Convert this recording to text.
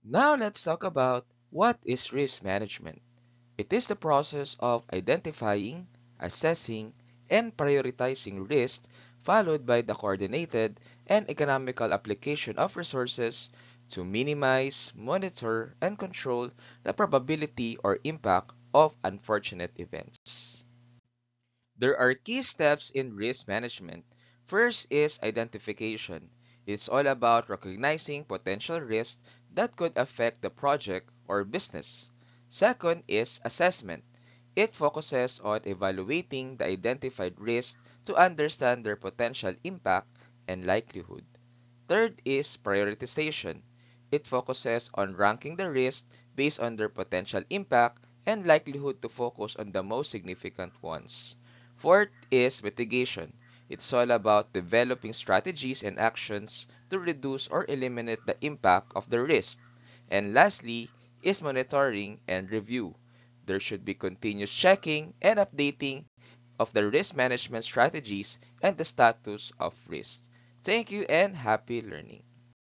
Now let's talk about what is risk management. It is the process of identifying, assessing, and prioritizing risk followed by the coordinated and economical application of resources to minimize, monitor, and control the probability or impact of unfortunate events. There are key steps in risk management. First is identification. It's all about recognizing potential risks that could affect the project or business. Second is assessment. It focuses on evaluating the identified risks to understand their potential impact and likelihood. Third is prioritization. It focuses on ranking the risks based on their potential impact and likelihood to focus on the most significant ones. Fourth is mitigation. It's all about developing strategies and actions to reduce or eliminate the impact of the risk. And lastly is monitoring and review. There should be continuous checking and updating of the risk management strategies and the status of risk. Thank you and happy learning.